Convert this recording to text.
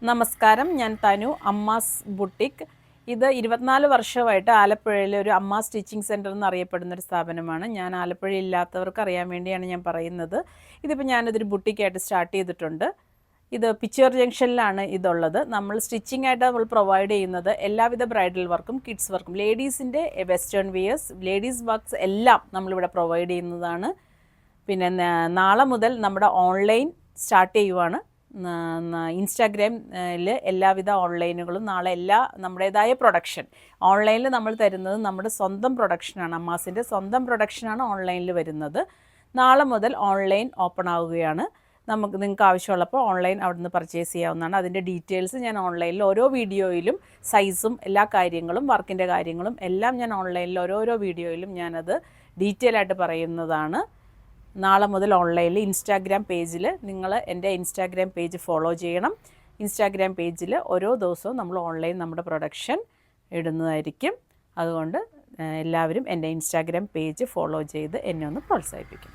നമസ്കാരം, ഞാൻ തനു, അമ്മാസ് ബുട്ടിക്. ഇത് 24 വർഷമായിട്ട് ആലപ്പുഴയിലെ ഒരു അമ്മ സ്റ്റിച്ചിങ് സെൻറ്റർ എന്നറിയപ്പെടുന്നൊരു സ്ഥാപനമാണ്. ഞാൻ ആലപ്പുഴ ഇല്ലാത്തവർക്ക് അറിയാൻ വേണ്ടിയാണ് ഞാൻ പറയുന്നത്. ഇതിപ്പോൾ ഞാനിതൊരു ബുട്ടിക്കായിട്ട് സ്റ്റാർട്ട് ചെയ്തിട്ടുണ്ട്. ഇത് പിച്ചർ ജംഗ്ഷനിലാണ് ഇതുള്ളത്. നമ്മൾ സ്റ്റിച്ചിങ് ആയിട്ട് നമ്മൾ പ്രൊവൈഡ് ചെയ്യുന്നത് എല്ലാവിധ ബ്രൈഡൽ വർക്കും കിഡ്സ് വർക്കും ലേഡീസിൻ്റെ വെസ്റ്റേൺ വിയേഴ്സ്, ലേഡീസ് വർക്ക്സ് എല്ലാം നമ്മളിവിടെ പ്രൊവൈഡ് ചെയ്യുന്നതാണ്. പിന്നെ നാളെ മുതൽ നമ്മുടെ ഓൺലൈൻ സ്റ്റാർട്ട് ചെയ്യുവാണ്. ഇൻസ്റ്റാഗ്രാമിൽ എല്ലാവിധ ഓൺലൈനുകളും നാളെ നമ്മുടേതായ പ്രൊഡക്ഷൻ ഓൺലൈനിൽ നമ്മൾ തരുന്നത് നമ്മുടെ സ്വന്തം പ്രൊഡക്ഷനാണ്. അമ്മാസിൻ്റെ സ്വന്തം പ്രൊഡക്ഷനാണ് ഓൺലൈനിൽ വരുന്നത്. നാളെ മുതൽ ഓൺലൈൻ ഓപ്പൺ ആവുകയാണ്. നിങ്ങൾക്ക് ആവശ്യമുള്ളപ്പോൾ ഓൺലൈൻ അവിടെ നിന്ന് പർച്ചേസ് ചെയ്യാവുന്നതാണ്. അതിൻ്റെ ഡീറ്റെയിൽസ് ഞാൻ ഓൺലൈനിൽ ഓരോ വീഡിയോയിലും സൈസും എല്ലാ കാര്യങ്ങളും വർക്കിൻ്റെ കാര്യങ്ങളും എല്ലാം ഞാൻ ഓൺലൈനിൽ ഓരോരോ വീഡിയോയിലും ഞാനത് ഡീറ്റെയിൽ ആയിട്ട് പറയുന്നതാണ്. നാളെ മുതൽ ഓൺലൈനിൽ ഇൻസ്റ്റാഗ്രാം പേജിൽ നിങ്ങൾ എൻ്റെ ഇൻസ്റ്റാഗ്രാം പേജ് ഫോളോ ചെയ്യണം. ഇൻസ്റ്റാഗ്രാം പേജിൽ ഓരോ ദിവസവും നമ്മൾ ഓൺലൈൻ നമ്മുടെ പ്രൊഡക്ഷൻ ഇടുന്നതായിരിക്കും. അതുകൊണ്ട് എല്ലാവരും എൻ്റെ ഇൻസ്റ്റാഗ്രാം പേജ് ഫോളോ ചെയ്ത് എന്നെ ഒന്ന് പ്രോത്സാഹിപ്പിക്കും.